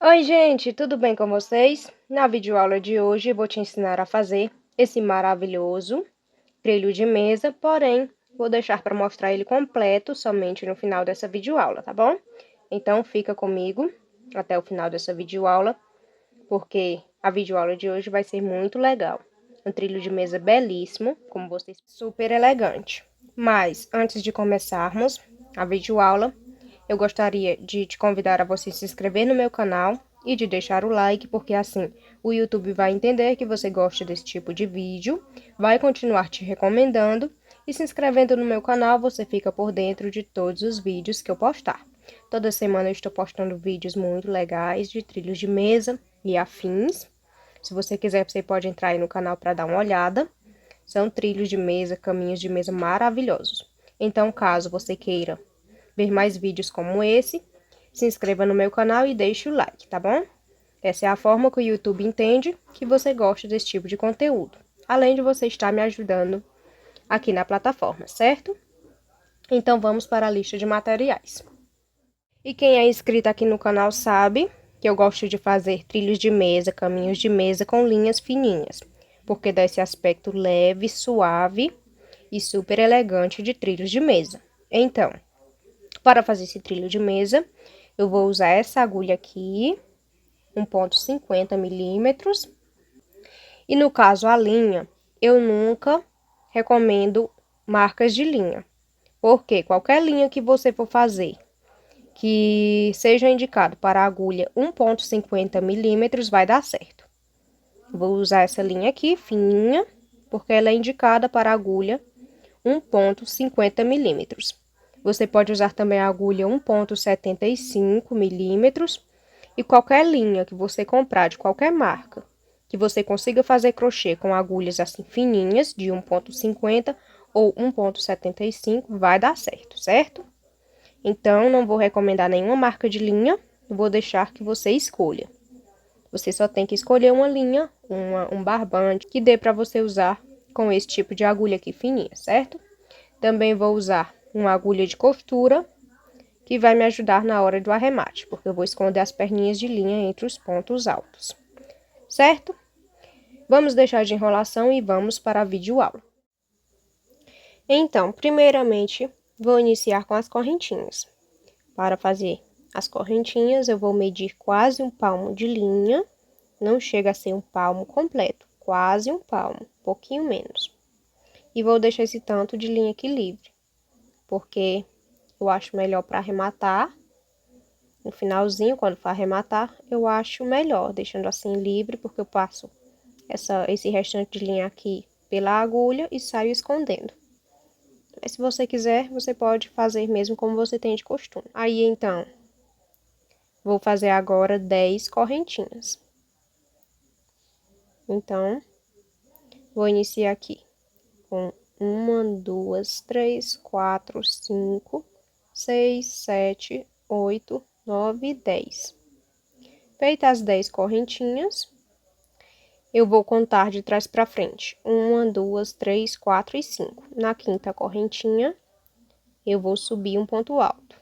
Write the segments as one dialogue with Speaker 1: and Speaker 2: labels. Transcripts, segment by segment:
Speaker 1: Oi, gente, tudo bem com vocês? Na videoaula de hoje, vou te ensinar a fazer esse maravilhoso trilho de mesa, porém, vou deixar para mostrar ele completo somente no final dessa videoaula, tá bom? Então, fica comigo até o final dessa videoaula, porque a videoaula de hoje vai ser muito legal. Um trilho de mesa belíssimo, como vocês, super elegante. Mas, antes de começarmos a videoaula, eu gostaria de te convidar a você se inscrever no meu canal e de deixar o like, porque assim o YouTube vai entender que você gosta desse tipo de vídeo, vai continuar te recomendando e se inscrevendo no meu canal você fica por dentro de todos os vídeos que eu postar. Toda semana eu estou postando vídeos muito legais de trilhos de mesa e afins. Se você quiser, você pode entrar aí no canal para dar uma olhada. São trilhos de mesa, caminhos de mesa maravilhosos. Então, caso você queira ver mais vídeos como esse, se inscreva no meu canal e deixe o like, tá bom? Essa é a forma que o YouTube entende que você gosta desse tipo de conteúdo, além de você estar me ajudando aqui na plataforma, certo? Então vamos para a lista de materiais. E quem é inscrito aqui no canal sabe que eu gosto de fazer trilhos de mesa, caminhos de mesa com linhas fininhas, porque dá esse aspecto leve, suave e super elegante de trilhos de mesa. Então, para fazer esse trilho de mesa, eu vou usar essa agulha aqui, 1,50 milímetros. E no caso a linha, eu nunca recomendo marcas de linha. Porque qualquer linha que você for fazer, que seja indicado para a agulha 1,50 milímetros, vai dar certo. Vou usar essa linha aqui, fininha, porque ela é indicada para a agulha 1,50 milímetros. Você pode usar também a agulha 1,75 milímetros e qualquer linha que você comprar de qualquer marca, que você consiga fazer crochê com agulhas assim fininhas, de 1,50 ou 1,75, vai dar certo, certo? Então, não vou recomendar nenhuma marca de linha, vou deixar que você escolha. Você só tem que escolher uma linha, um barbante, que dê para você usar com esse tipo de agulha aqui fininha, certo? Também vou usar uma agulha de costura, que vai me ajudar na hora do arremate, porque eu vou esconder as perninhas de linha entre os pontos altos, certo? Vamos deixar de enrolação e vamos para a videoaula. Então, primeiramente, vou iniciar com as correntinhas. Para fazer as correntinhas, eu vou medir quase um palmo de linha, não chega a ser um palmo completo, quase um palmo, um pouquinho menos. E vou deixar esse tanto de linha aqui livre, porque eu acho melhor para arrematar. No finalzinho, quando for arrematar, eu acho melhor, deixando assim livre, porque eu passo esse restante de linha aqui pela agulha e saio escondendo. Mas se você quiser, você pode fazer mesmo como você tem de costume. Aí, então, vou fazer agora 10 correntinhas. Então, vou iniciar aqui com 1, 2, 3, 4, 5, 6, 7, 8, 9 e 10. Feitas as 10 correntinhas, eu vou contar de trás para frente. 1, 2, 3, 4 e 5. Na quinta correntinha, eu vou subir um ponto alto,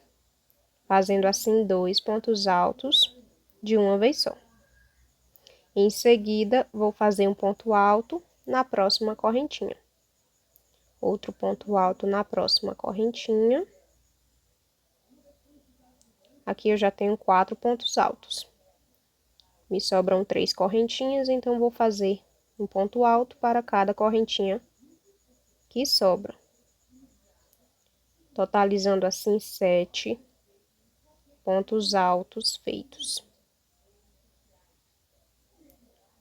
Speaker 1: fazendo assim 2 pontos altos de uma vez só. Em seguida, vou fazer um ponto alto na próxima correntinha. Outro ponto alto na próxima correntinha. Aqui eu já tenho 4 pontos altos. Me sobram 3 correntinhas, então vou fazer um ponto alto para cada correntinha que sobra. Totalizando assim 7 pontos altos feitos.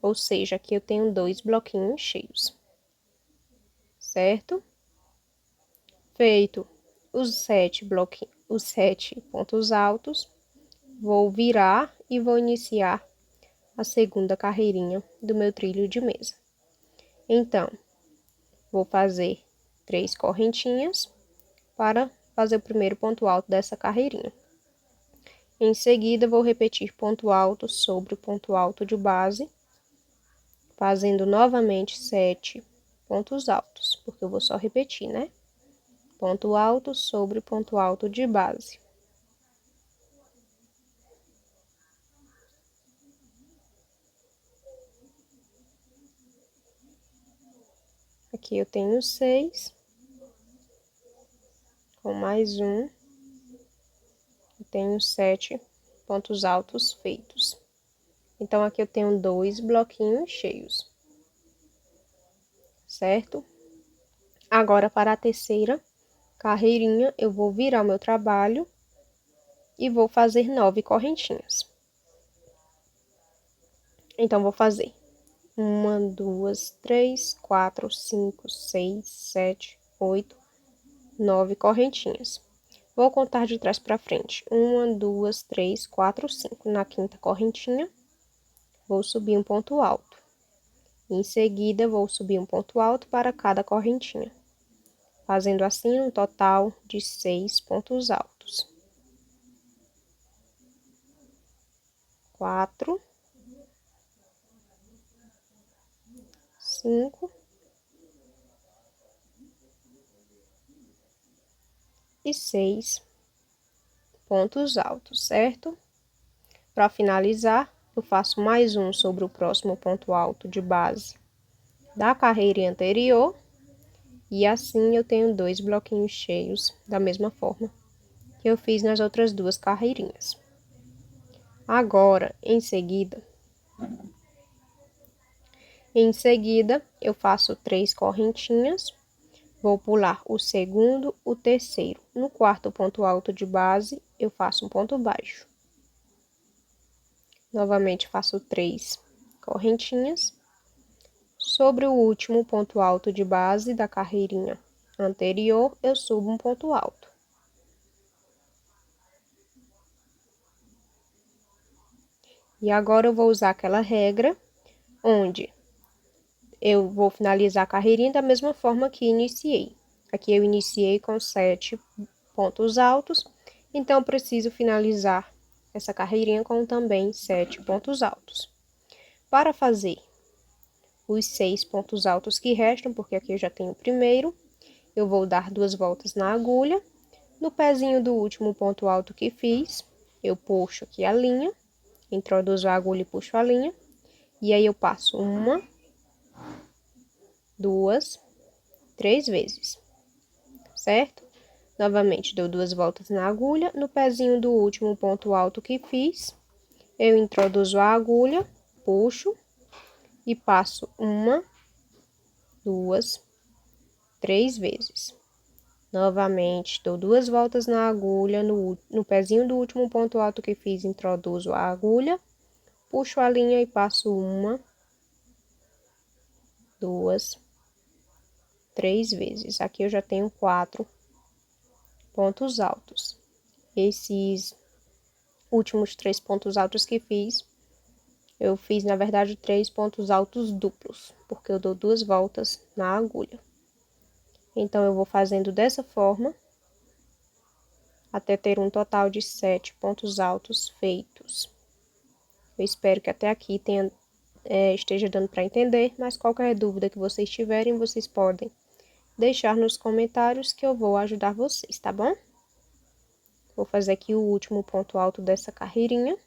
Speaker 1: Ou seja, aqui eu tenho 2 bloquinhos cheios. Certo? Feito os 7 bloquinhos, os 7 pontos altos, vou virar e vou iniciar a segunda carreirinha do meu trilho de mesa. Então, vou fazer 3 correntinhas para fazer o primeiro ponto alto dessa carreirinha. Em seguida, vou repetir ponto alto sobre o ponto alto de base, fazendo novamente 7 pontos altos, porque eu vou só repetir, né? Ponto alto sobre ponto alto de base. Aqui eu tenho 6. Com mais um, eu tenho 7 pontos altos feitos. Então, aqui eu tenho 2 bloquinhos cheios, certo? Agora, para a terceira carreirinha, eu vou virar o meu trabalho e vou fazer 9 correntinhas. Então, vou fazer 1, 2, 3, 4, 5, 6, 7, 8, 9 correntinhas. Vou contar de trás para frente. 1, 2, 3, 4, 5. Na quinta correntinha, vou subir um ponto alto. Em seguida, vou subir um ponto alto para cada correntinha, fazendo assim um total de 6 pontos altos. 4, 5 e 6 pontos altos, certo? Para finalizar, eu faço mais um sobre o próximo ponto alto de base da carreira anterior, e assim eu tenho 2 bloquinhos cheios da mesma forma que eu fiz nas outras 2 carreirinhas. Agora, em seguida, eu faço 3 correntinhas, vou pular o segundo, o terceiro. No quarto ponto alto de base, eu faço um ponto baixo. Novamente faço 3 correntinhas. Sobre o último ponto alto de base da carreirinha anterior, eu subo um ponto alto. E agora eu vou usar aquela regra onde eu vou finalizar a carreirinha da mesma forma que iniciei. Aqui eu iniciei com 7 pontos altos, então eu preciso finalizar essa carreirinha com também 7 pontos altos. Para fazer os 6 pontos altos que restam, porque aqui eu já tenho o primeiro, eu vou dar 2 voltas na agulha. No pezinho do último ponto alto que fiz, eu puxo aqui a linha, introduzo a agulha e puxo a linha, e aí eu passo 1, 2, 3 vezes, certo? Novamente, dou 2 voltas na agulha. No pezinho do último ponto alto que fiz, eu introduzo a agulha, puxo e passo 1, 2, 3 vezes. Novamente, dou 2 voltas na agulha, no pezinho do último ponto alto que fiz, introduzo a agulha, puxo a linha e passo 1, 2, 3 vezes. Aqui eu já tenho 4 pontos altos. Esses últimos 3 pontos altos que fiz, eu fiz, na verdade, 3 pontos altos duplos, porque eu dou 2 voltas na agulha. Então, eu vou fazendo dessa forma, até ter um total de 7 pontos altos feitos. Eu espero que até aqui esteja dando para entender, mas qualquer dúvida que vocês tiverem, vocês podem deixar nos comentários que eu vou ajudar vocês, tá bom? Vou fazer aqui o último ponto alto dessa carreirinha.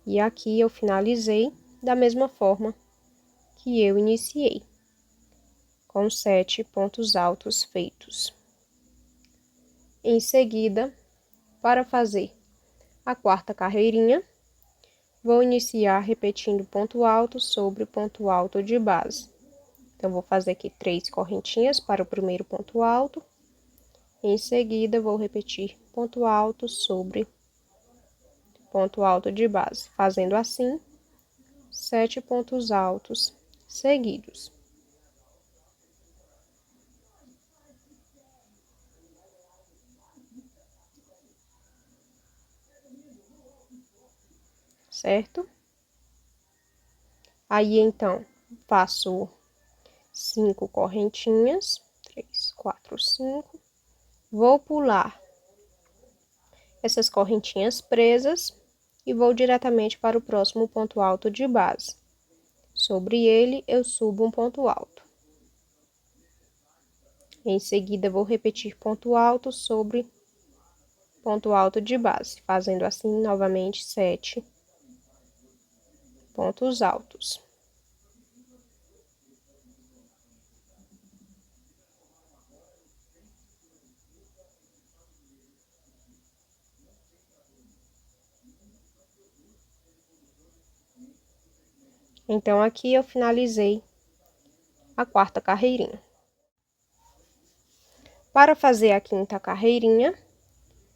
Speaker 1: E aqui eu finalizei da mesma forma que eu iniciei, com 7 pontos altos feitos. Em seguida, para fazer a quarta carreirinha, vou iniciar repetindo ponto alto sobre ponto alto de base. Então, vou fazer aqui 3 correntinhas para o primeiro ponto alto. Em seguida, vou repetir ponto alto sobre ponto alto de base, fazendo assim 7 pontos altos seguidos. Certo? Aí, então, faço 5 correntinhas, 3, 4, 5. Vou pular essas correntinhas presas e vou diretamente para o próximo ponto alto de base. Sobre ele, eu subo um ponto alto. Em seguida, vou repetir ponto alto sobre ponto alto de base, fazendo assim novamente 7 pontos altos. Então, aqui eu finalizei a quarta carreirinha. Para fazer a quinta carreirinha,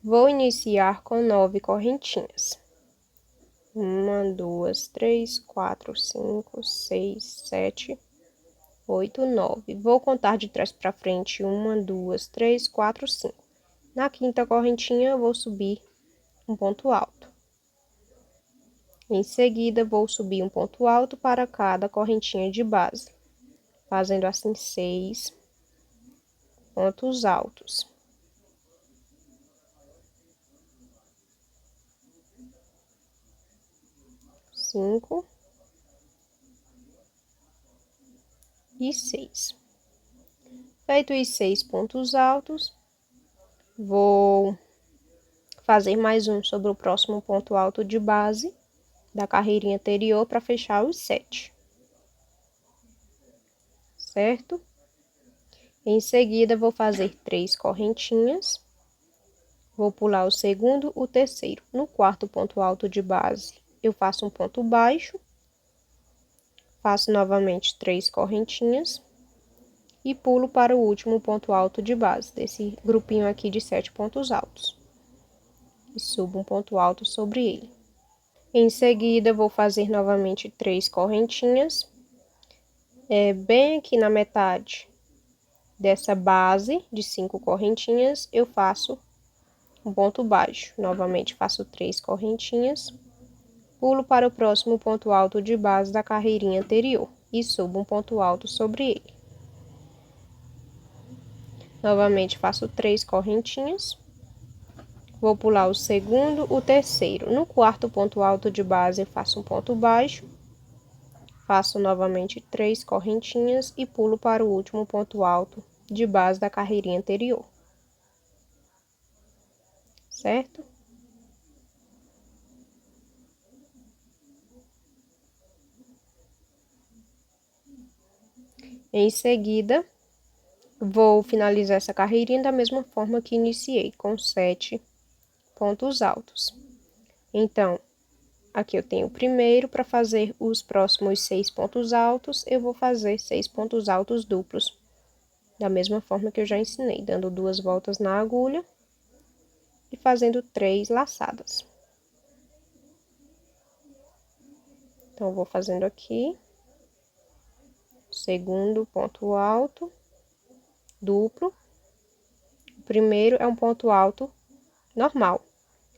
Speaker 1: vou iniciar com 9 correntinhas. 1, 2, 3, 4, 5, 6, 7, 8, 9. Vou contar de trás para frente. 1, 2, 3, 4, 5. Na quinta correntinha, eu vou subir um ponto alto. Em seguida, vou subir um ponto alto para cada correntinha de base, fazendo assim 6 pontos altos. Cinco e 6. Feito os 6 pontos altos, vou fazer mais um sobre o próximo ponto alto de base da carreirinha anterior para fechar os 7. Certo? Em seguida, vou fazer 3 correntinhas. Vou pular o segundo, o terceiro. No quarto ponto alto de base, eu faço um ponto baixo. Faço novamente 3 correntinhas. E pulo para o último ponto alto de base, desse grupinho aqui de 7 pontos altos. E subo um ponto alto sobre ele. Em seguida, vou fazer novamente 3 correntinhas. Bem aqui na metade dessa base de 5 correntinhas, eu faço um ponto baixo. Novamente, faço 3 correntinhas. Pulo para o próximo ponto alto de base da carreirinha anterior. E subo um ponto alto sobre ele. Novamente, faço 3 correntinhas. Vou pular o segundo, o terceiro. No quarto ponto alto de base, eu faço um ponto baixo. Faço novamente 3 correntinhas e pulo para o último ponto alto de base da carreirinha anterior. Certo? Em seguida, vou finalizar essa carreirinha da mesma forma que iniciei, com 7 pontos altos. Então, aqui eu tenho o primeiro. Para fazer os próximos 6 pontos altos, eu vou fazer 6 pontos altos duplos, da mesma forma que eu já ensinei, dando 2 voltas na agulha e fazendo 3 laçadas. Então, vou fazendo aqui, segundo ponto alto, duplo. O primeiro é um ponto alto normal.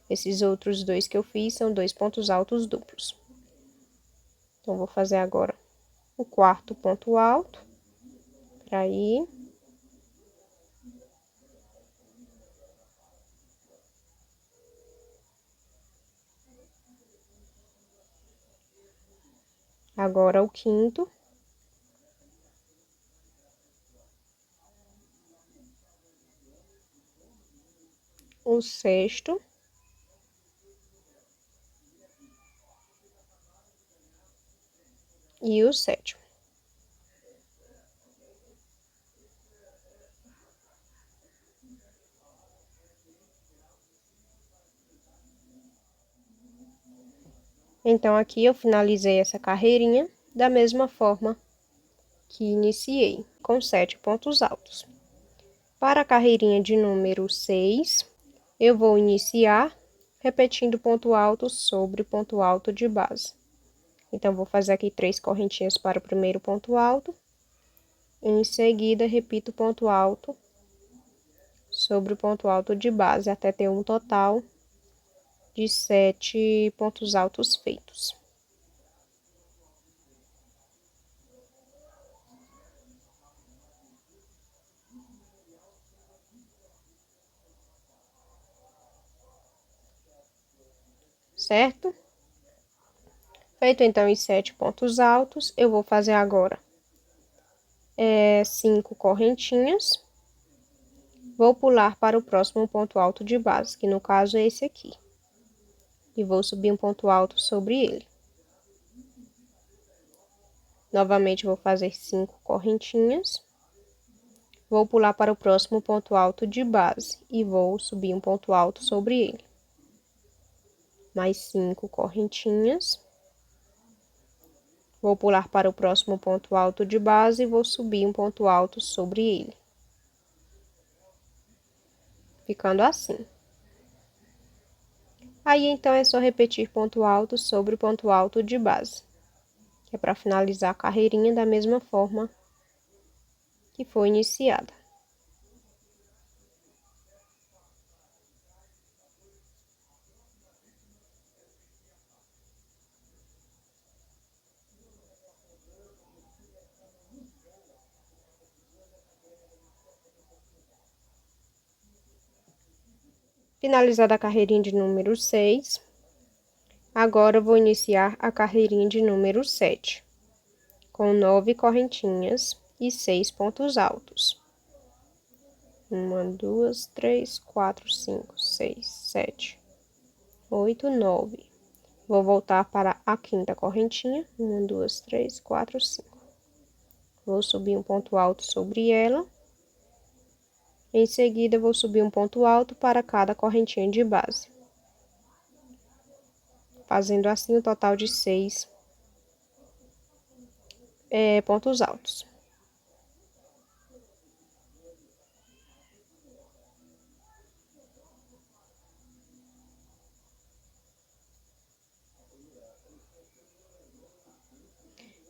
Speaker 1: Esses outros dois que eu fiz são 2 pontos altos duplos. Então, vou fazer agora o quarto ponto alto, para ir. Agora o quinto. O sexto. E o sétimo. Então, aqui eu finalizei essa carreirinha da mesma forma que iniciei, com 7 pontos altos. Para a carreirinha de número 6, eu vou iniciar repetindo ponto alto sobre ponto alto de base. Então, vou fazer aqui 3 correntinhas para o primeiro ponto alto. Em seguida, repito ponto alto sobre o ponto alto de base, até ter um total de 7 pontos altos feitos. Certo? Feito então os 7 pontos altos, eu vou fazer agora 5 correntinhas. Vou pular para o próximo ponto alto de base, que no caso é esse aqui. E vou subir um ponto alto sobre ele. Novamente, vou fazer 5 correntinhas. Vou pular para o próximo ponto alto de base e vou subir um ponto alto sobre ele. Mais 5 correntinhas. Vou pular para o próximo ponto alto de base e vou subir um ponto alto sobre ele. Ficando assim. Aí, então, é só repetir ponto alto sobre ponto alto de base. Que é para finalizar a carreirinha da mesma forma que foi iniciada. Finalizada a carreirinha de número 6, agora vou iniciar a carreirinha de número 7, com 9 correntinhas e 6 pontos altos. 1, 2, 3, 4, 5, 6, 7, 8, 9. Vou voltar para a quinta correntinha. 1, 2, 3, 4, 5. Vou subir um ponto alto sobre ela. Em seguida, vou subir um ponto alto para cada correntinha de base. Fazendo assim o total de 6 pontos altos.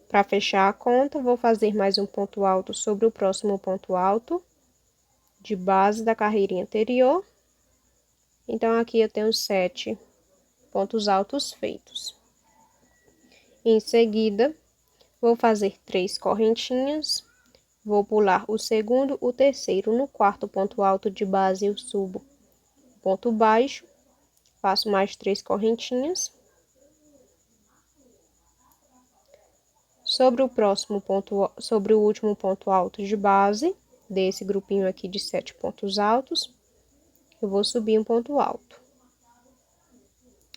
Speaker 1: Para fechar a conta, vou fazer mais um ponto alto sobre o próximo ponto alto de base da carreirinha anterior. Então, aqui eu tenho 7 pontos altos feitos. Em seguida, vou fazer 3 correntinhas, vou pular o segundo, o terceiro. No quarto ponto alto de base, eu subo ponto baixo, faço mais 3 correntinhas. Sobre o último ponto alto de base, desse grupinho aqui de 7 pontos altos, eu vou subir um ponto alto.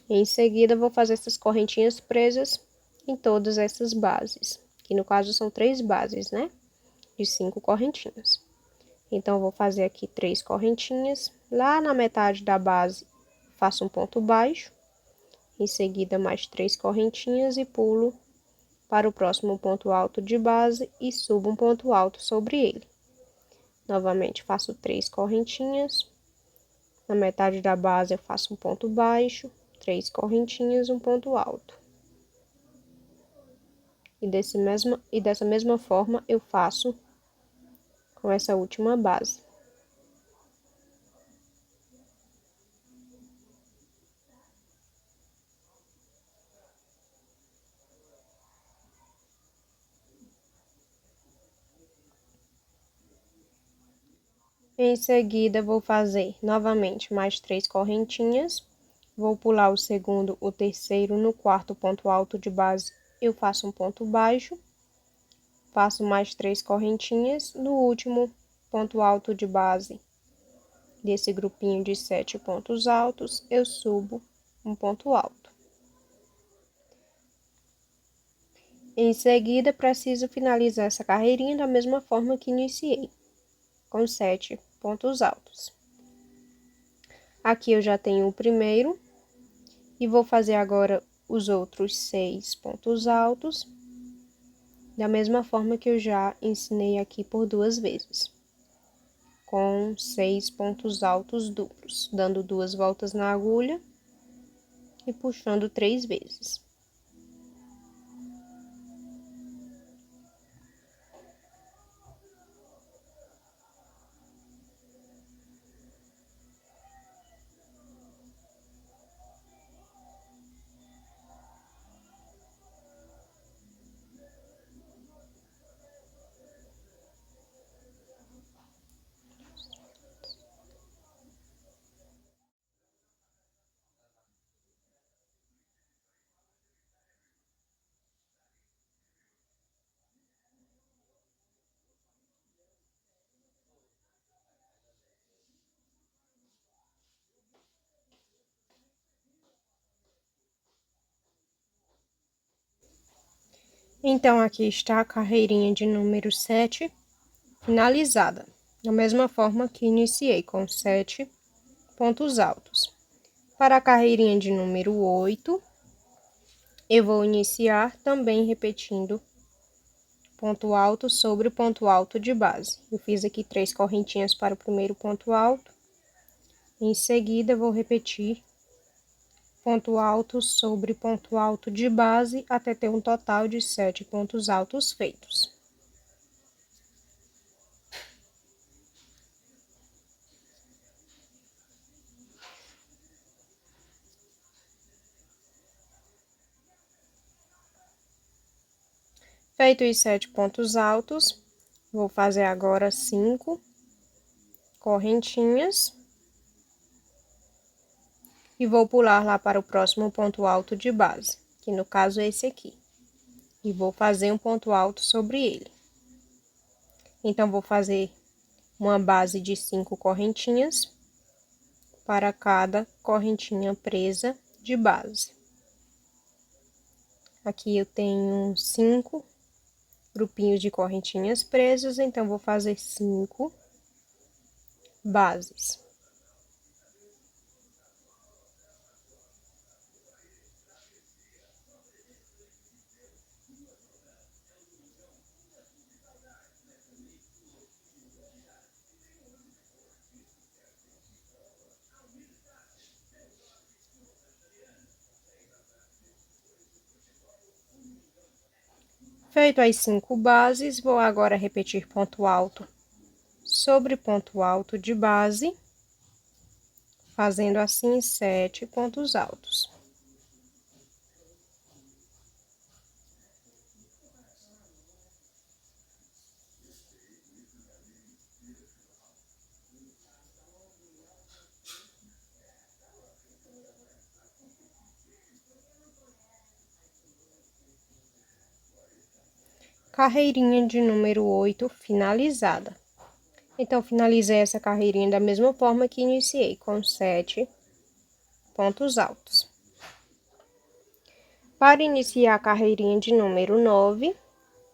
Speaker 1: Em seguida, vou fazer essas correntinhas presas em todas essas bases, que no caso são 3 bases, né? De 5 correntinhas. Então, vou fazer aqui 3 correntinhas, lá na metade da base, faço um ponto baixo, em seguida mais 3 correntinhas e pulo para o próximo ponto alto de base e subo um ponto alto sobre ele. Novamente, faço 3 correntinhas, na metade da base eu faço um ponto baixo, 3 correntinhas e um ponto alto. E dessa mesma forma eu faço com essa última base. Em seguida, vou fazer novamente mais 3 correntinhas. Vou pular o segundo, o terceiro. No quarto ponto alto de base, eu faço um ponto baixo. Faço mais 3 correntinhas. No último ponto alto de base desse grupinho de 7 pontos altos, eu subo um ponto alto. Em seguida, preciso finalizar essa carreirinha da mesma forma que iniciei, com 7 pontos altos. Aqui eu já tenho o primeiro e vou fazer agora os outros 6 pontos altos, da mesma forma que eu já ensinei aqui por 2 vezes, com 6 pontos altos duplos, dando 2 voltas na agulha e puxando 3 vezes. Então, aqui está a carreirinha de número 7 finalizada, da mesma forma que iniciei, com 7 pontos altos. Para a carreirinha de número 8, Eu vou iniciar também repetindo ponto alto sobre ponto alto de base. Eu fiz aqui 3 correntinhas para o primeiro ponto alto. Em seguida, vou repetir ponto alto sobre ponto alto de base até ter um total de 7 pontos altos feitos. Feito os 7 pontos altos, vou fazer agora 5 correntinhas e vou pular lá para o próximo ponto alto de base, que no caso é esse aqui. E vou fazer um ponto alto sobre ele. Então, vou fazer uma base de 5 correntinhas para cada correntinha presa de base. Aqui eu tenho 5 grupinhos de correntinhas presas, então vou fazer 5 bases. Feito as 5 bases, vou agora repetir ponto alto sobre ponto alto de base, fazendo assim 7 pontos altos. Carreirinha de número 8 finalizada. Então, finalizei essa carreirinha da mesma forma que iniciei, com 7 pontos altos. Para iniciar a carreirinha de número 9,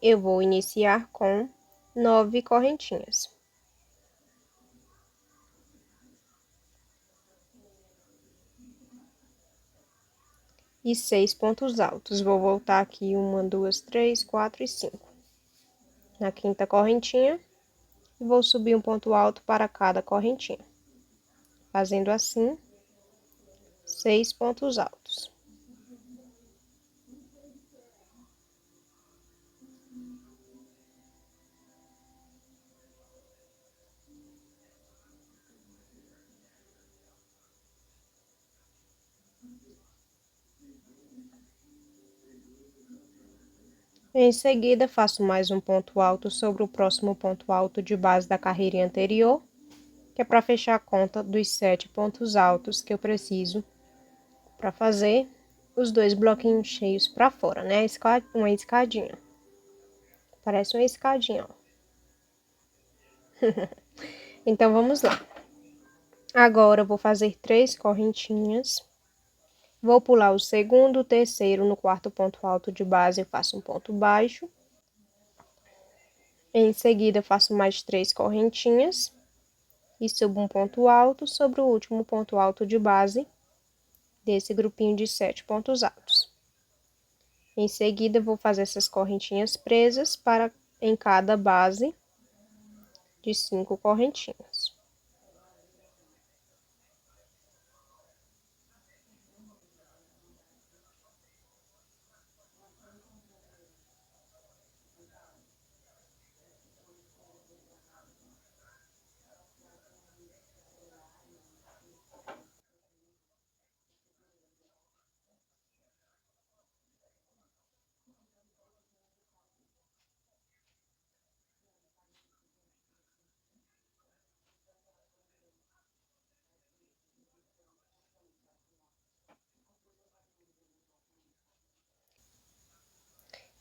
Speaker 1: eu vou iniciar com 9 correntinhas. E 6 pontos altos. Vou voltar aqui 1, 2, 3, 4 e 5. Na quinta correntinha, vou subir um ponto alto para cada correntinha, fazendo assim 6 pontos altos. Em seguida, faço mais um ponto alto sobre o próximo ponto alto de base da carreirinha anterior, que é para fechar a conta dos 7 pontos altos que eu preciso para fazer os 2 bloquinhos cheios para fora, né? Uma escadinha. Parece uma escadinha, ó. Então, vamos lá. Agora, eu vou fazer 3 correntinhas. Vou pular o segundo, o terceiro, no quarto ponto alto de base, eu faço um ponto baixo. Em seguida, eu faço mais 3 correntinhas e subo um ponto alto sobre o último ponto alto de base desse grupinho de 7 pontos altos. Em seguida, eu vou fazer essas correntinhas presas em cada base de 5 correntinhas.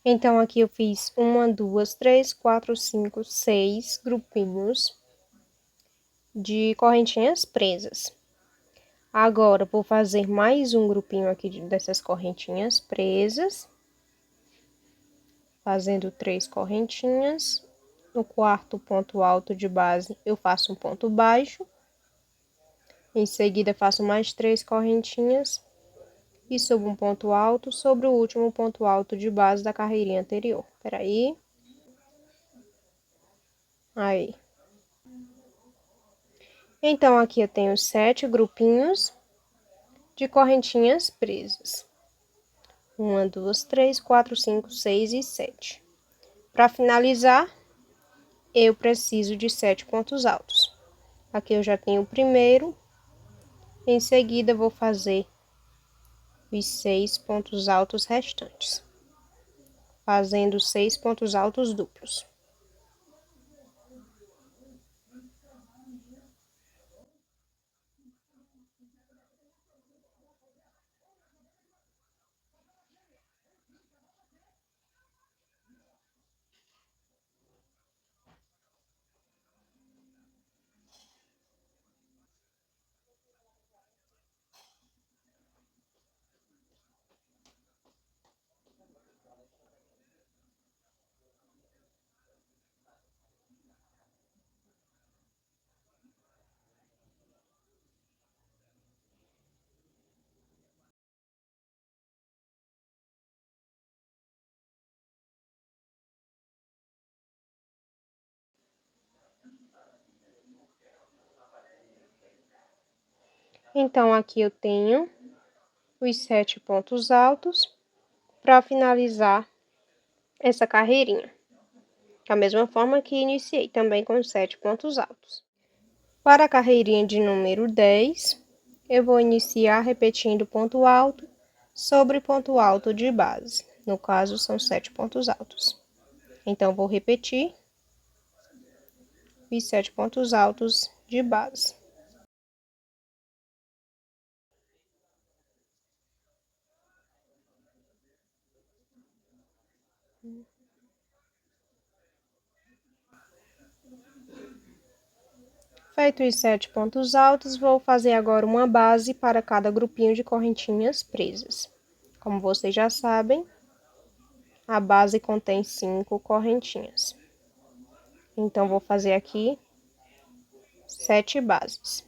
Speaker 1: Então, aqui eu fiz 1, 2, 3, 4, 5, 6 grupinhos de correntinhas presas. Agora, vou fazer mais um grupinho aqui dessas correntinhas presas, fazendo 3 correntinhas. No quarto ponto alto de base, eu faço um ponto baixo. Em seguida, faço mais 3 correntinhas e subo um ponto alto sobre o último ponto alto de base da carreirinha anterior. Peraí. Aí. Então, aqui eu tenho 7 grupinhos de correntinhas presas. 1, 2, 3, 4, 5, 6 e 7. Para finalizar, eu preciso de 7 pontos altos. Aqui eu já tenho o primeiro. Em seguida, vou fazer os 6 pontos altos restantes, fazendo 6 pontos altos duplos. Então, aqui eu tenho os 7 pontos altos para finalizar essa carreirinha. Da mesma forma que iniciei, também com 7 pontos altos. Para a carreirinha de número 10, eu vou iniciar repetindo ponto alto sobre ponto alto de base. No caso, são 7 pontos altos. Então, vou repetir os 7 pontos altos de base. Feito os 7 pontos altos, vou fazer agora uma base para cada grupinho de correntinhas presas. Como vocês já sabem, a base contém 5 correntinhas. Então, vou fazer aqui 7 bases.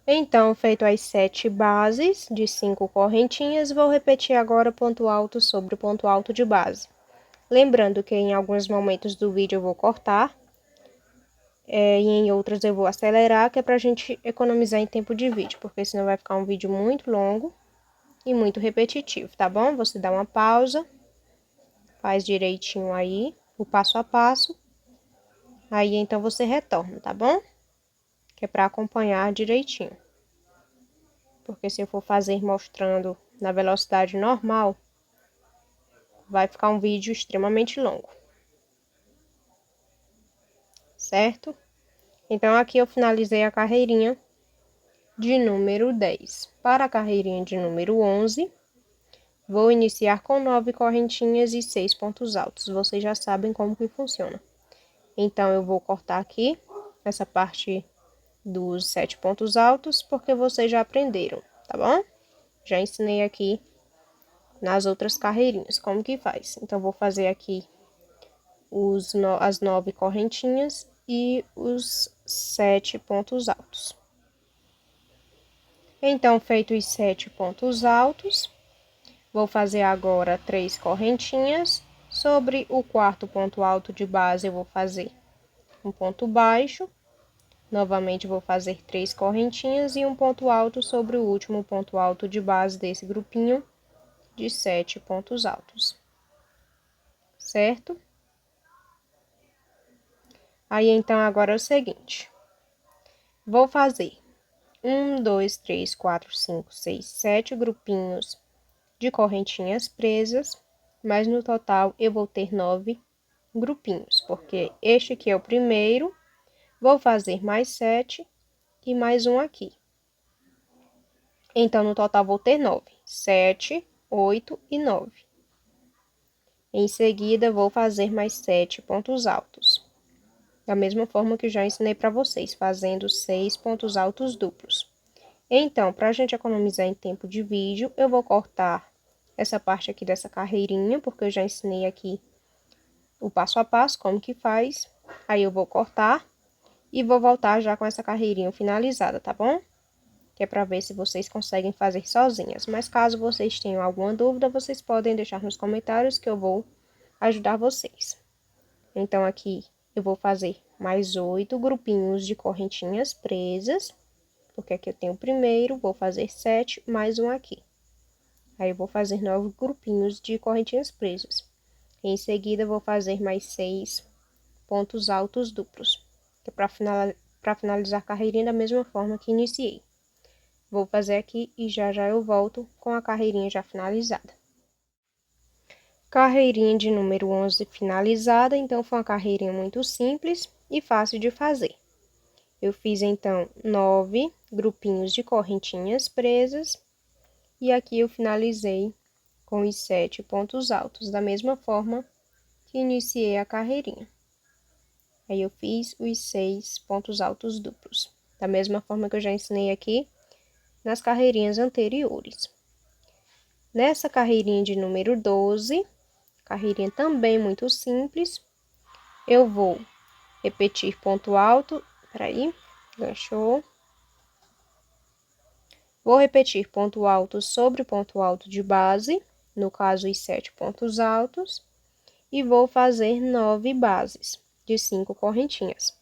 Speaker 1: Então, feito as 7 bases de 5 correntinhas, vou repetir agora ponto alto sobre ponto alto de base. Lembrando que em alguns momentos do vídeo eu vou cortar, e em outros eu vou acelerar, que é pra gente economizar em tempo de vídeo, porque senão vai ficar um vídeo muito longo e muito repetitivo, tá bom? Você dá uma pausa, faz direitinho aí, o passo a passo, aí então você retorna, tá bom? Que é pra acompanhar direitinho. Porque se eu for fazer mostrando na velocidade normal, vai ficar um vídeo extremamente longo. Certo? Então, aqui eu finalizei a carreirinha de número 10. Para a carreirinha de número 11, vou iniciar com 9 correntinhas e 6 pontos altos. Vocês já sabem como que funciona. Então, eu vou cortar aqui essa parte dos 7 pontos altos, porque vocês já aprenderam, tá bom? Já ensinei aqui nas outras carreirinhas como que faz. Então, vou fazer aqui as 9 correntinhas e os 7 pontos altos. Então, feitos os 7 pontos altos, vou fazer agora 3 correntinhas. Sobre o quarto ponto alto de base, eu vou fazer um ponto baixo. Novamente, vou fazer 3 correntinhas e um ponto alto sobre o último ponto alto de base desse grupinho de 7 pontos altos. Certo? Aí, então, agora é o seguinte. Vou fazer 1, 2, 3, 4, 5, 6, 7 grupinhos de correntinhas presas, mas no total eu vou ter 9 grupinhos, porque este aqui é o primeiro, vou fazer mais 7 e mais um aqui. Então, no total vou ter 9, 7, 8 e 9. Em seguida, vou fazer mais 7 pontos altos. Da mesma forma que já ensinei para vocês, fazendo 6 pontos altos duplos. Então, para a gente economizar em tempo de vídeo, eu vou cortar essa parte aqui dessa carreirinha, porque eu já ensinei aqui o passo a passo, como que faz. Aí eu vou cortar e vou voltar já com essa carreirinha finalizada, tá bom? Que é para ver se vocês conseguem fazer sozinhas. Mas caso vocês tenham alguma dúvida, vocês podem deixar nos comentários que eu vou ajudar vocês. Então, aqui eu vou fazer mais 8 grupinhos de correntinhas presas, porque aqui eu tenho o primeiro, vou fazer 7, mais um aqui. Aí, eu vou fazer 9 grupinhos de correntinhas presas. Em seguida, vou fazer mais 6 pontos altos duplos, que é para finalizar a carreirinha da mesma forma que iniciei. Vou fazer aqui e já eu volto com a carreirinha já finalizada. Carreirinha de número 11 finalizada, então foi uma carreirinha muito simples e fácil de fazer. Eu fiz então 9 grupinhos de correntinhas presas e aqui eu finalizei com os 7 pontos altos, da mesma forma que iniciei a carreirinha. Aí eu fiz os 6 pontos altos duplos, da mesma forma que eu já ensinei aqui nas carreirinhas anteriores. Nessa carreirinha de número 12, carreirinha também muito simples, eu vou repetir ponto alto, peraí, ganchou. Vou repetir ponto alto sobre ponto alto de base, no caso os 7 pontos altos, e vou fazer 9 bases de 5 correntinhas.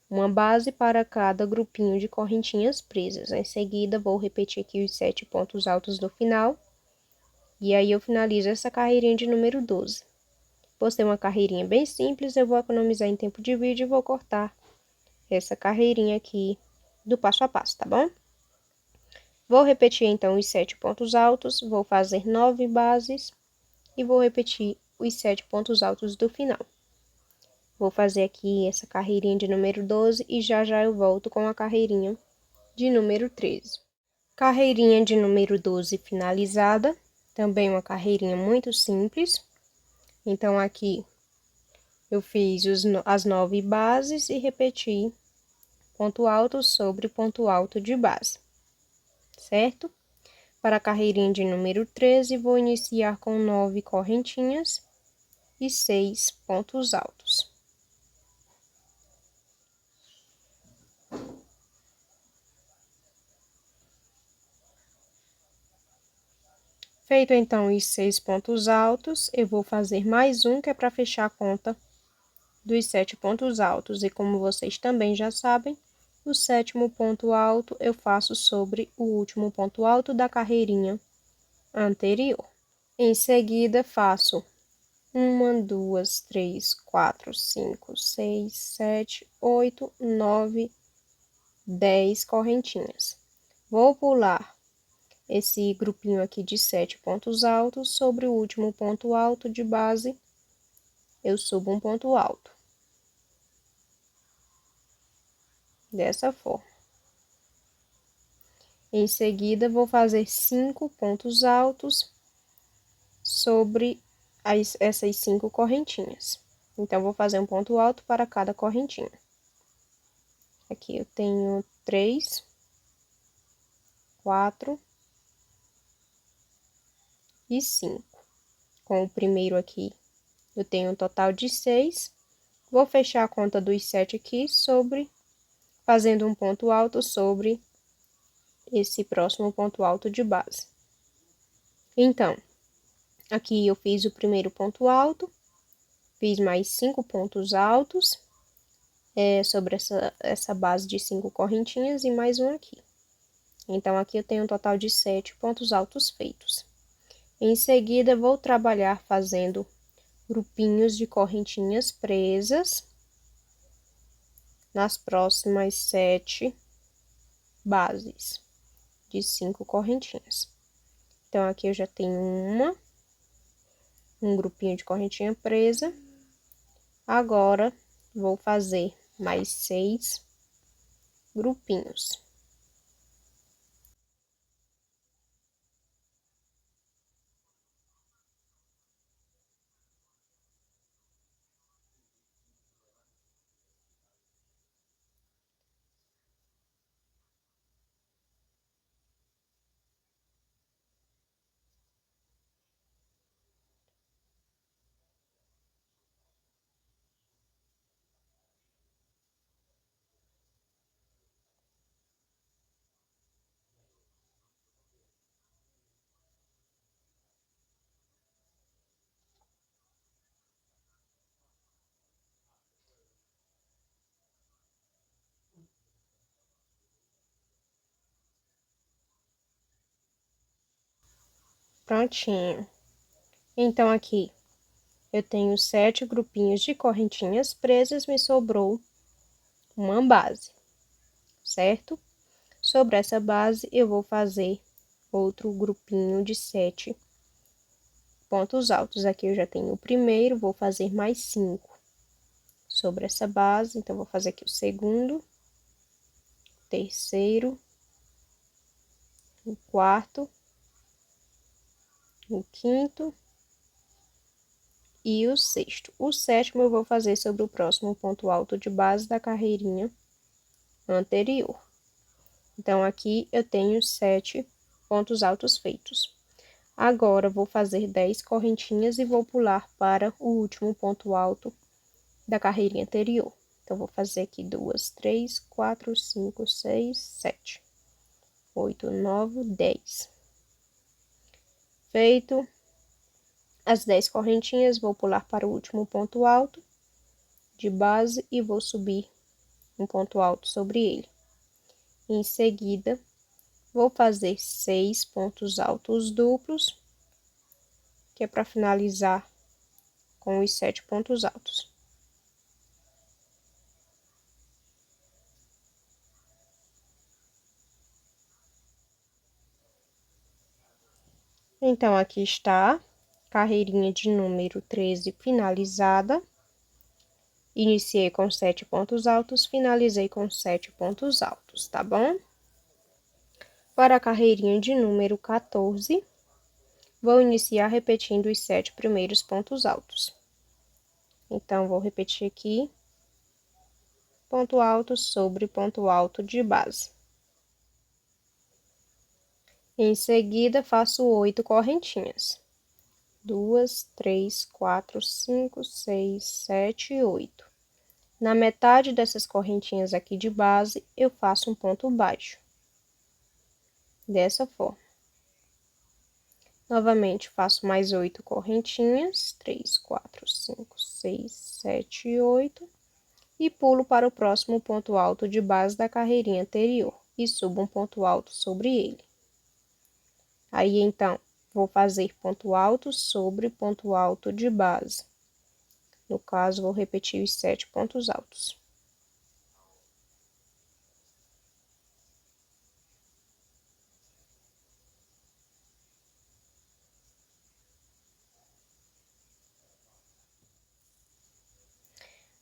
Speaker 1: Uma base para cada grupinho de correntinhas presas. Em seguida, vou repetir aqui os 7 pontos altos do final, e aí eu finalizo essa carreirinha de número 12. Por ser uma carreirinha bem simples, eu vou economizar em tempo de vídeo e vou cortar essa carreirinha aqui do passo a passo, tá bom? Vou repetir então os 7 pontos altos, vou fazer 9 bases e vou repetir os 7 pontos altos do final. Vou fazer aqui essa carreirinha de número 12 e já eu volto com a carreirinha de número 13. Carreirinha de número 12 finalizada, também uma carreirinha muito simples. Então, aqui eu fiz as 9 bases e repeti ponto alto sobre ponto alto de base, certo? Para a carreirinha de número 13, vou iniciar com 9 correntinhas e 6 pontos altos. Feito então os 6 pontos altos, eu vou fazer mais um, que é para fechar a conta dos 7 pontos altos. E como vocês também já sabem, o 7º ponto alto eu faço sobre o último ponto alto da carreirinha anterior. Em seguida, faço 1, 2, 3, 4, 5, 6, 7, 8, 9, 10 correntinhas. Vou pular esse grupinho aqui de 7 pontos altos, sobre o último ponto alto de base, eu subo um ponto alto. Dessa forma. Em seguida, vou fazer 5 pontos altos sobre essas 5 correntinhas. Então, vou fazer um ponto alto para cada correntinha. Aqui eu tenho 3, 4 e 5. Com o primeiro aqui, eu tenho um total de 6. Vou fechar a conta dos 7 aqui fazendo um ponto alto sobre esse próximo ponto alto de base. Então, aqui eu fiz o primeiro ponto alto, fiz mais 5 pontos altos sobre essa base de 5 correntinhas e mais um aqui. Então, aqui eu tenho um total de 7 pontos altos feitos. Em seguida, vou trabalhar fazendo grupinhos de correntinhas presas nas próximas 7 bases de 5 correntinhas. Então, aqui eu já tenho um grupinho de correntinha presa. Agora, vou fazer mais 6 grupinhos. Prontinho. Então, aqui eu tenho 7 grupinhos de correntinhas presas, me sobrou uma base, certo? Sobre essa base, eu vou fazer outro grupinho de 7 pontos altos. Aqui eu já tenho o primeiro, vou fazer mais 5 sobre essa base. Então, vou fazer aqui o segundo, terceiro, o quarto, o quinto e o sexto. O sétimo eu vou fazer sobre o próximo ponto alto de base da carreirinha anterior. Então, aqui eu tenho 7 pontos altos feitos. Agora, vou fazer 10 correntinhas e vou pular para o último ponto alto da carreirinha anterior. Então, vou fazer aqui 2, 3, 4, 5, 6, 7, 8, 9, 10. Feito as 10 correntinhas, vou pular para o último ponto alto de base e vou subir um ponto alto sobre ele. Em seguida, vou fazer 6 pontos altos duplos, que é para finalizar com os 7 pontos altos. Então, aqui está carreirinha de número 13 finalizada. Iniciei com 7 pontos altos, finalizei com 7 pontos altos, tá bom? Para a carreirinha de número 14, vou iniciar repetindo os 7 primeiros pontos altos. Então, vou repetir aqui, ponto alto sobre ponto alto de base. Em seguida, faço 8 correntinhas. 2, 3, 4, 5, 6, 7 e 8. Na metade dessas correntinhas aqui de base, eu faço um ponto baixo. Dessa forma. Novamente, faço mais 8 correntinhas. 3, 4, 5, 6, 7 e 8. E pulo para o próximo ponto alto de base da carreirinha anterior. E subo um ponto alto sobre ele. Aí, então, vou fazer ponto alto sobre ponto alto de base. No caso, vou repetir os 7 pontos altos.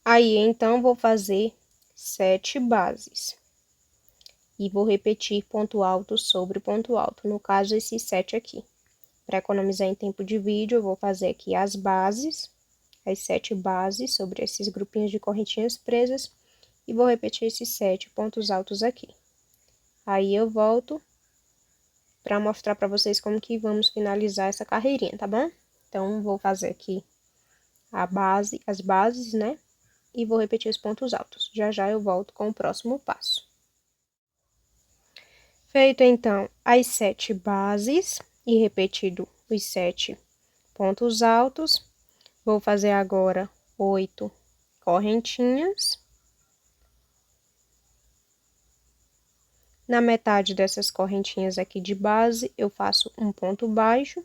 Speaker 1: Aí, então, vou fazer 7 bases. E vou repetir ponto alto sobre ponto alto. No caso, esses 7 aqui. Para economizar em tempo de vídeo, eu vou fazer aqui as bases, as 7 bases sobre esses grupinhos de correntinhas presas. E vou repetir esses 7 pontos altos aqui. Aí, eu volto para mostrar para vocês como que vamos finalizar essa carreirinha, tá bom? Então, vou fazer aqui a base, as bases, né? E vou repetir os pontos altos. Já já eu volto com o próximo passo. Feito, então, as 7 bases e repetido os 7 pontos altos, vou fazer agora 8 correntinhas. Na metade dessas correntinhas aqui de base, eu faço um ponto baixo.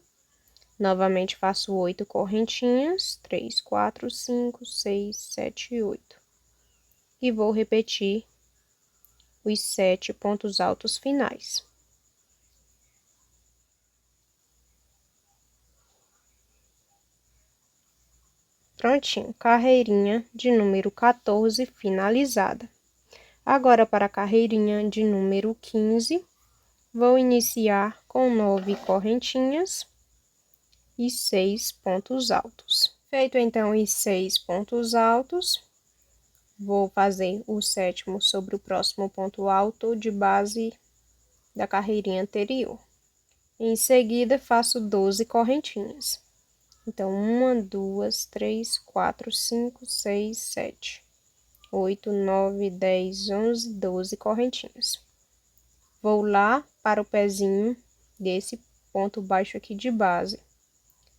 Speaker 1: Novamente, faço 8 correntinhas. 3, 4, 5, 6, 7 e 8. E vou repetir os 7 pontos altos finais. Prontinho, carreirinha de número 14 finalizada. Agora, para a carreirinha de número 15, vou iniciar com 9 correntinhas e 6 pontos altos. Feito, então, os 6 pontos altos, vou fazer o 7º sobre o próximo ponto alto de base da carreirinha anterior. Em seguida, faço 12 correntinhas. Então, 1, 2, 3, 4, 5, 6, 7, 8, 9, 10, 11, 12 correntinhas. Vou lá para o pezinho desse ponto baixo aqui de base,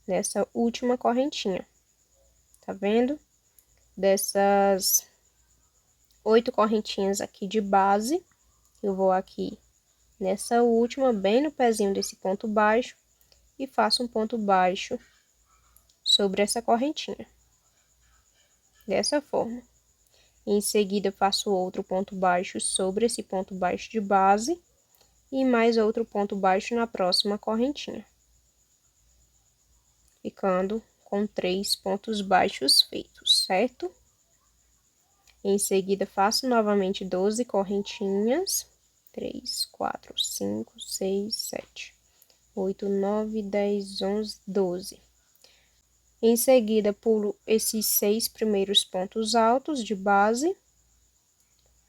Speaker 1: nessa última correntinha. Tá vendo? Dessas 8 correntinhas aqui de base, eu vou aqui nessa última, bem no pezinho desse ponto baixo, e faço um ponto baixo sobre essa correntinha, dessa forma. Em seguida, faço outro ponto baixo sobre esse ponto baixo de base e mais outro ponto baixo na próxima correntinha, ficando com 3 pontos baixos feitos, certo? Em seguida, faço novamente 12 correntinhas, 3, 4, 5, 6, 7, 8, 9, 10, 11, 12. Em seguida, pulo esses 6 primeiros pontos altos de base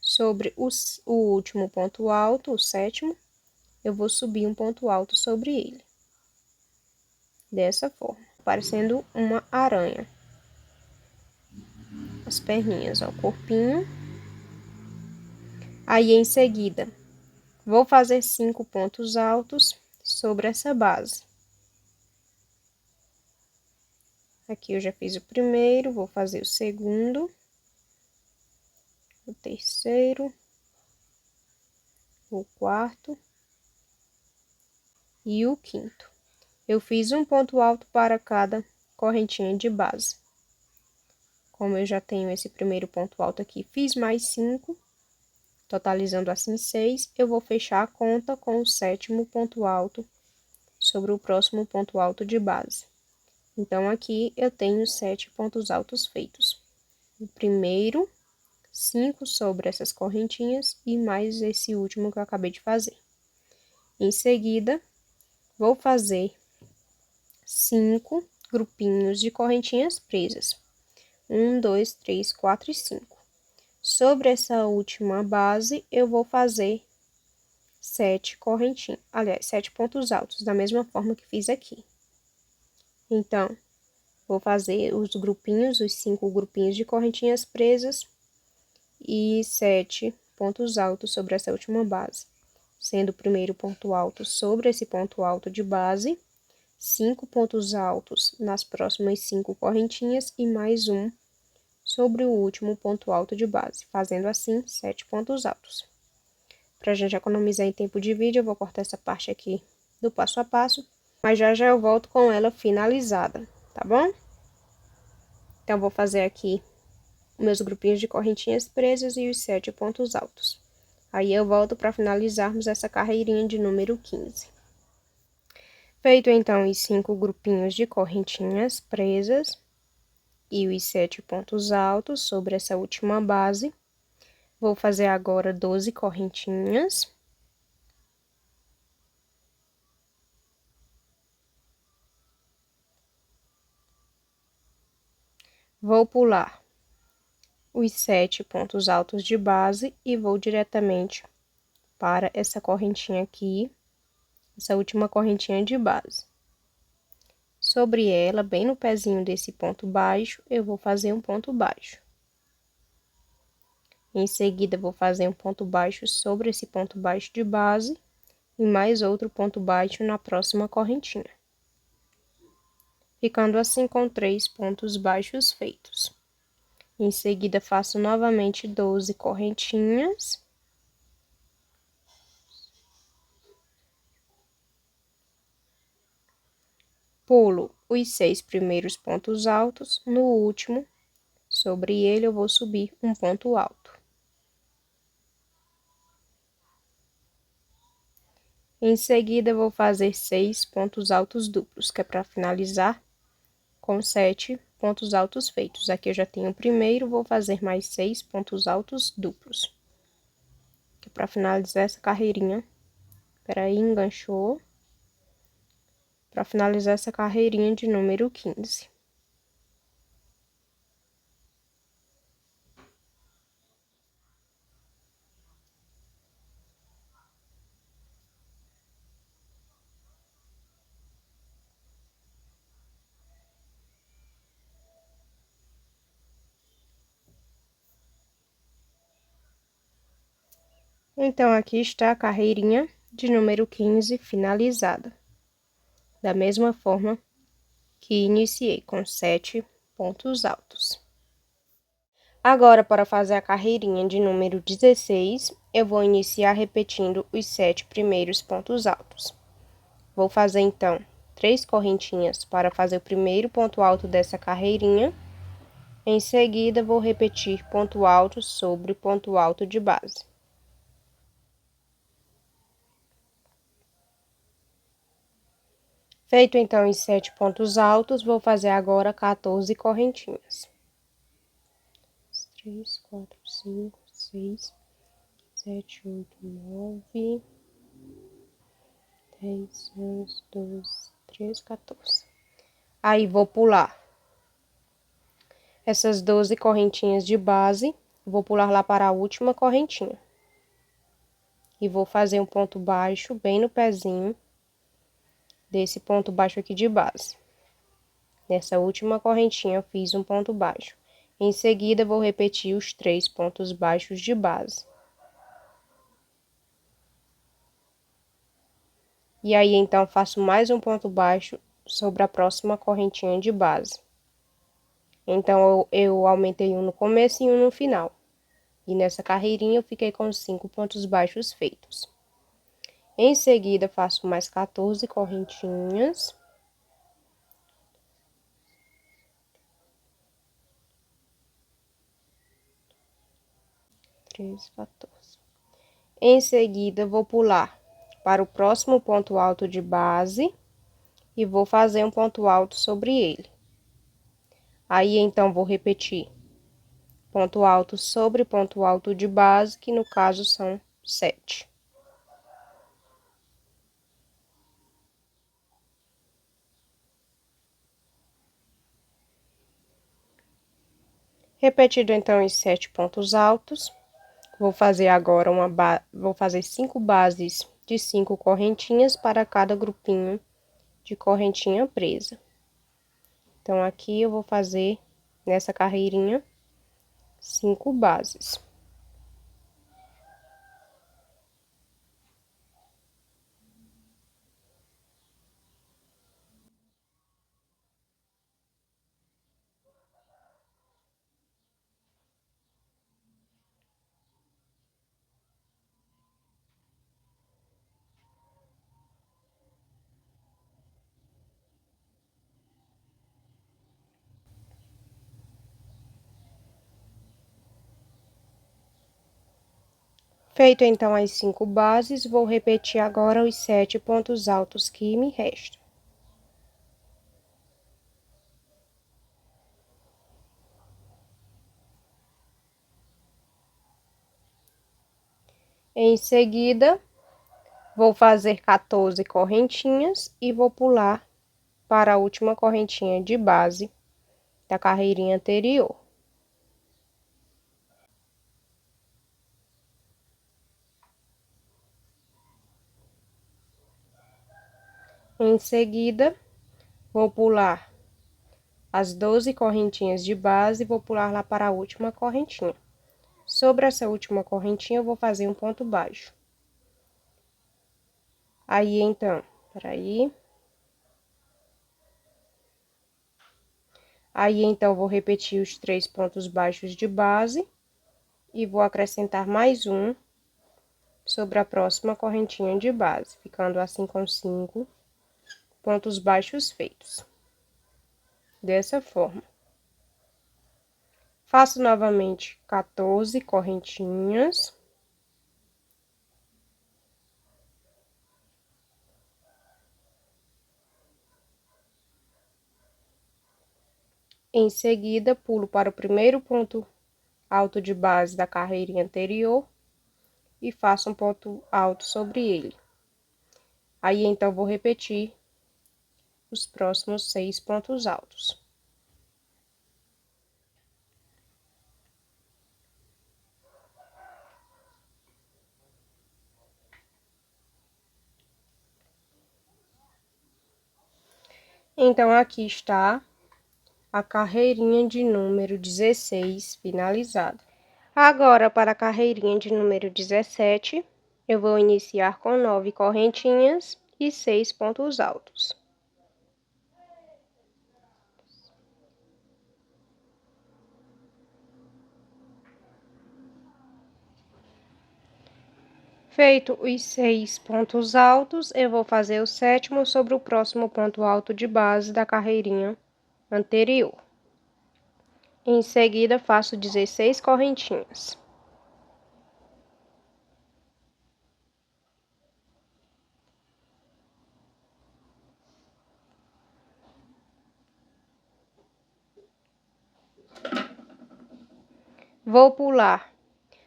Speaker 1: sobre o último ponto alto, o 7º, eu vou subir um ponto alto sobre ele. Dessa forma, parecendo uma aranha. As perninhas, ó, o corpinho. Aí, em seguida, vou fazer 5 pontos altos sobre essa base. Aqui eu já fiz o primeiro, vou fazer o segundo, o terceiro, o quarto e o quinto. Eu fiz um ponto alto para cada correntinha de base. Como eu já tenho esse primeiro ponto alto aqui, fiz mais 5, totalizando assim 6, eu vou fechar a conta com o 7º ponto alto sobre o próximo ponto alto de base. Então, aqui eu tenho 7 pontos altos feitos. O primeiro, 5 sobre essas correntinhas e mais esse último que eu acabei de fazer. Em seguida, vou fazer 5 grupinhos de correntinhas presas. 1, 2, 3, 4 e 5. Sobre essa última base, eu vou fazer 7 correntinhas, aliás, 7 pontos altos, da mesma forma que fiz aqui. Então, vou fazer os grupinhos, os 5 grupinhos de correntinhas presas e 7 pontos altos sobre essa última base, sendo o primeiro ponto alto sobre esse ponto alto de base, 5 pontos altos nas próximas 5 correntinhas e mais um sobre o último ponto alto de base, fazendo assim 7 pontos altos. Para a gente economizar em tempo de vídeo, eu vou cortar essa parte aqui do passo a passo, mas já eu volto com ela finalizada, tá bom? Então, vou fazer aqui meus grupinhos de correntinhas presas e os 7 pontos altos. Aí, eu volto para finalizarmos essa carreirinha de número 15. Feito, então, os 5 grupinhos de correntinhas presas e os 7 pontos altos sobre essa última base, vou fazer agora 12 correntinhas. Vou pular os 7 pontos altos de base e vou diretamente para essa correntinha aqui, essa última correntinha de base. Sobre ela, bem no pezinho desse ponto baixo, eu vou fazer um ponto baixo. Em seguida, vou fazer um ponto baixo sobre esse ponto baixo de base e mais outro ponto baixo na próxima correntinha, ficando assim com 3 pontos baixos feitos. Em seguida, faço novamente 12 correntinhas. Pulo os 6 primeiros pontos altos, no último, sobre ele eu vou subir um ponto alto. Em seguida, vou fazer 6 pontos altos duplos, que é para finalizar com 7 pontos altos feitos. Aqui eu já tenho o primeiro, vou fazer mais 6 pontos altos duplos, que é para finalizar essa carreirinha. Peraí, enganchou. Para finalizar essa carreirinha de número 15. Então, aqui está a carreirinha de número 15 finalizada. Da mesma forma que iniciei, com 7 pontos altos. Agora, para fazer a carreirinha de número 16, eu vou iniciar repetindo os 7 primeiros pontos altos. Vou fazer, então, 3 correntinhas para fazer o primeiro ponto alto dessa carreirinha. Em seguida, vou repetir ponto alto sobre ponto alto de base. Feito, então, os 7 pontos altos, vou fazer agora 14 correntinhas. 3, 4, 5, 6, 7, 8, 9, 10, 11, 12, 13, 14. Aí, vou pular essas 12 correntinhas de base, vou pular lá para a última correntinha. E vou fazer um ponto baixo bem no pezinho desse ponto baixo aqui de base. Nessa última correntinha, eu fiz um ponto baixo. Em seguida, vou repetir os 3 pontos baixos de base. E aí, então, faço mais um ponto baixo sobre a próxima correntinha de base. Então, eu aumentei um no começo e um no final. E nessa carreirinha, eu fiquei com 5 pontos baixos feitos. Em seguida, faço mais 14 correntinhas. Em seguida, vou pular para o próximo ponto alto de base e vou fazer um ponto alto sobre ele. Aí, então, vou repetir ponto alto sobre ponto alto de base, que no caso são 7. Repetido, então, os 7 pontos altos, vou fazer agora vou fazer 5 bases de 5 correntinhas para cada grupinho de correntinha presa. Então, aqui eu vou fazer, nessa carreirinha, 5 bases. Feito, então, as 5 bases, vou repetir agora os 7 pontos altos que me restam. Em seguida, vou fazer 14 correntinhas e vou pular para a última correntinha de base da carreirinha anterior. Em seguida, vou pular as 12 correntinhas de base e vou pular lá para a última correntinha. Sobre essa última correntinha, eu vou fazer um ponto baixo. Aí, então, peraí. Aí, então, vou repetir os 3 pontos baixos de base e vou acrescentar mais um sobre a próxima correntinha de base, ficando assim com 5 pontos baixos feitos. Dessa forma. Faço novamente 14 correntinhas. Em seguida, pulo para o primeiro ponto alto de base da carreirinha anterior e faço um ponto alto sobre ele. Aí, então, vou repetir os próximos 6 pontos altos. Então, aqui está a carreirinha de número 16 finalizada. Agora, para a carreirinha de número 17, eu vou iniciar com 9 correntinhas e 6 pontos altos. Feito os 6 pontos altos, eu vou fazer o sétimo sobre o próximo ponto alto de base da carreirinha anterior. Em seguida, faço 16 correntinhas. Vou pular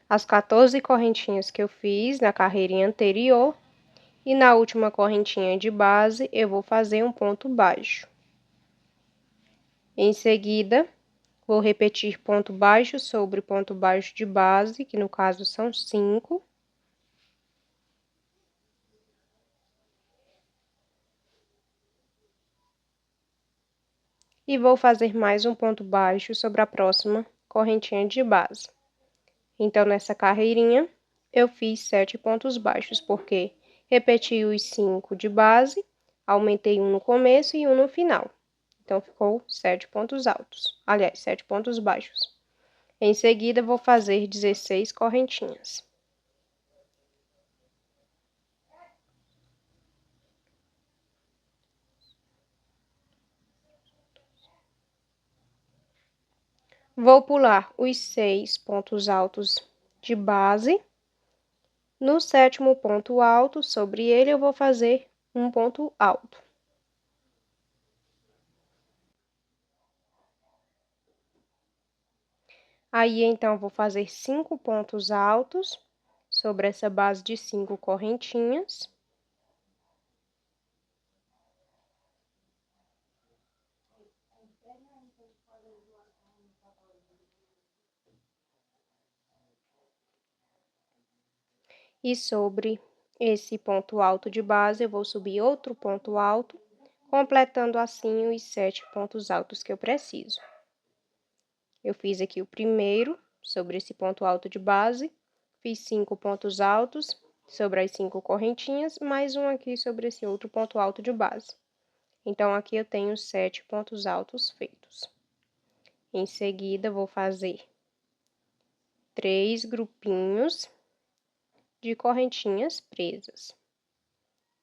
Speaker 1: as 14 correntinhas que eu fiz na carreirinha anterior e na última correntinha de base eu vou fazer um ponto baixo. Em seguida, vou repetir ponto baixo sobre ponto baixo de base, que no caso são 5. E vou fazer mais um ponto baixo sobre a próxima correntinha de base. Então, nessa carreirinha, eu fiz 7 pontos baixos, porque repeti os 5 de base, aumentei um no começo e um no final. Então, ficou 7 pontos altos. Aliás, 7 pontos baixos. Em seguida, vou fazer 16 correntinhas. Vou pular os 6 pontos altos de base. No sétimo ponto alto, sobre ele, eu vou fazer um ponto alto. Aí, então, vou fazer 5 pontos altos sobre essa base de 5 correntinhas. E sobre esse ponto alto de base, eu vou subir outro ponto alto, completando assim os 7 pontos altos que eu preciso. Eu fiz aqui o primeiro sobre esse ponto alto de base, fiz 5 pontos altos sobre as 5 correntinhas, mais um aqui sobre esse outro ponto alto de base. Então, aqui eu tenho 7 pontos altos feitos. Em seguida, vou fazer 3 grupinhos de correntinhas presas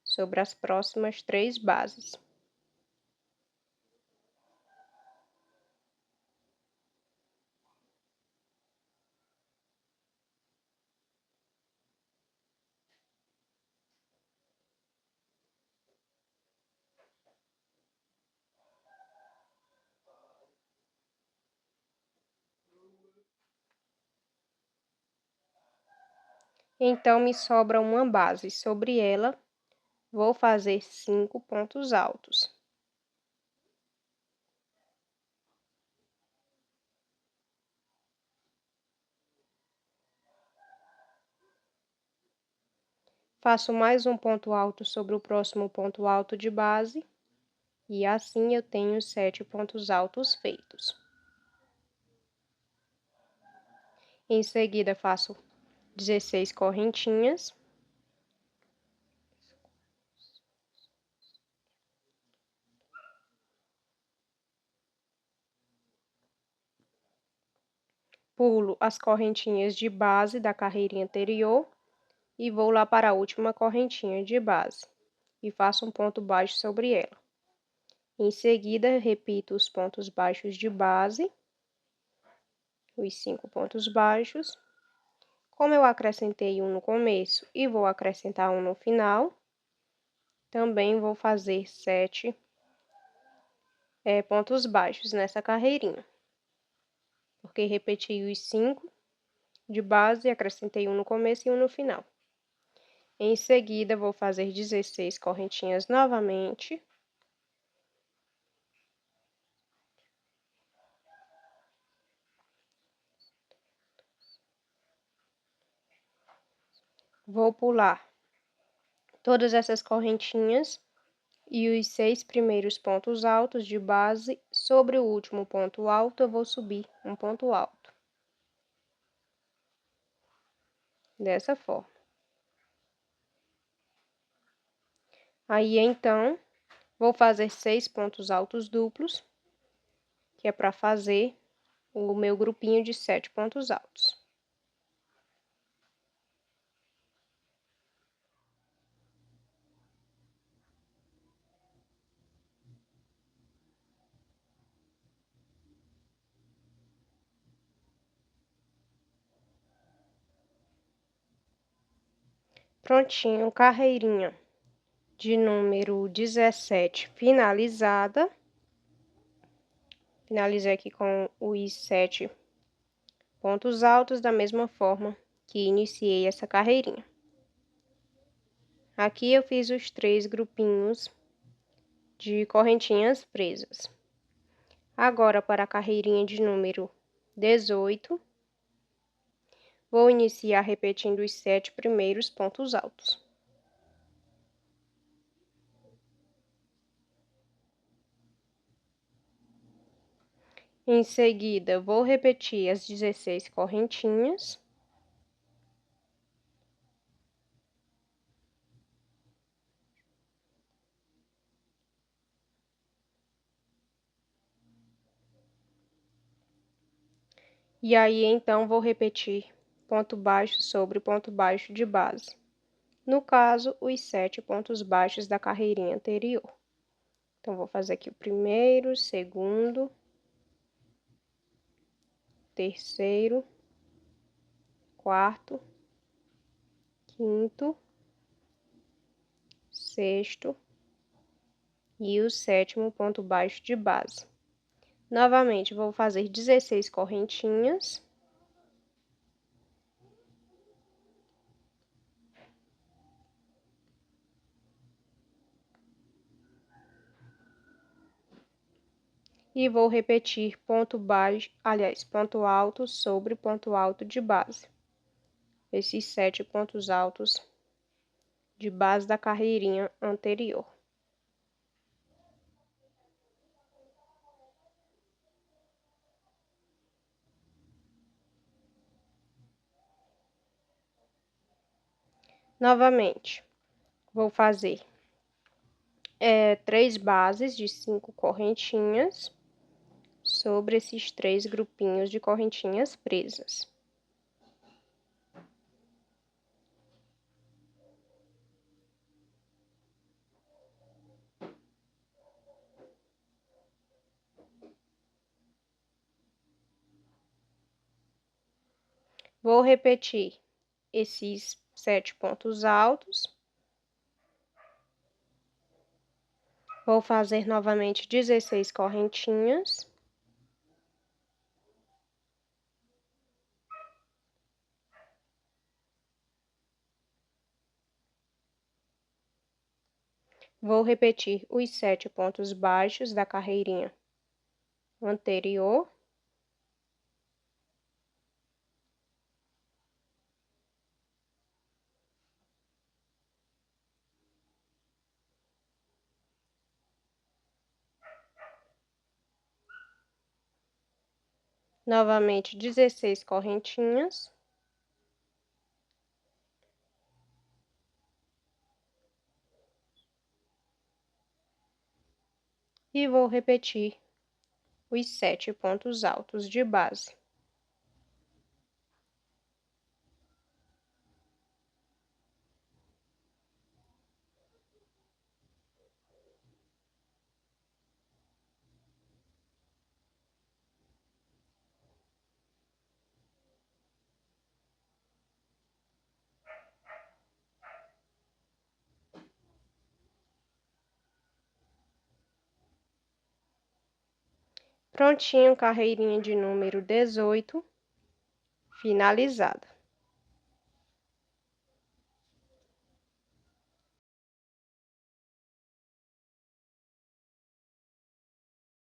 Speaker 1: sobre as próximas 3 bases. Então, me sobra uma base. Sobre ela, vou fazer 5 pontos altos. Faço mais um ponto alto sobre o próximo ponto alto de base, e assim eu tenho 7 pontos altos feitos. Em seguida, faço 16 correntinhas. Pulo as correntinhas de base da carreirinha anterior e vou lá para a última correntinha de base e faço um ponto baixo sobre ela. Em seguida, repito os pontos baixos de base, os 5 pontos baixos. Como eu acrescentei um no começo e vou acrescentar um no final, também vou fazer 7 pontos baixos nessa carreirinha, porque repeti os 5 de base, acrescentei um no começo e um no final. Em seguida, vou fazer 16 correntinhas novamente. Vou pular todas essas correntinhas e os 6 primeiros pontos altos de base. Sobre o último ponto alto, eu vou subir um ponto alto. Dessa forma. Aí, então, vou fazer 6 pontos altos duplos, que é para fazer o meu grupinho de 7 pontos altos. Prontinho, carreirinha de número 17 finalizada. Finalizei aqui com os 7 pontos altos da mesma forma que iniciei essa carreirinha. Aqui eu fiz os 3 grupinhos de correntinhas presas. Agora, para a carreirinha de número 18, vou iniciar repetindo os 7 primeiros pontos altos. Em seguida, vou repetir as 16 correntinhas. E aí, então, vou repetir ponto baixo sobre ponto baixo de base. No caso, os 7 pontos baixos da carreirinha anterior. Então, vou fazer aqui o primeiro, segundo, terceiro, quarto, quinto, sexto e o 7º ponto baixo de base. Novamente, vou fazer 16 correntinhas. E vou repetir ponto baixo, aliás, ponto alto sobre ponto alto de base. Esses 7 pontos altos de base da carreirinha anterior. Novamente, vou fazer 3 bases de 5 correntinhas sobre esses 3 grupinhos de correntinhas presas. Vou repetir esses 7 pontos altos. Vou fazer novamente 16 correntinhas. Vou repetir os 7 pontos baixos da carreirinha anterior. Novamente 16 correntinhas. E vou repetir os 7 pontos altos de base. Prontinho, carreirinha de número 18, finalizada.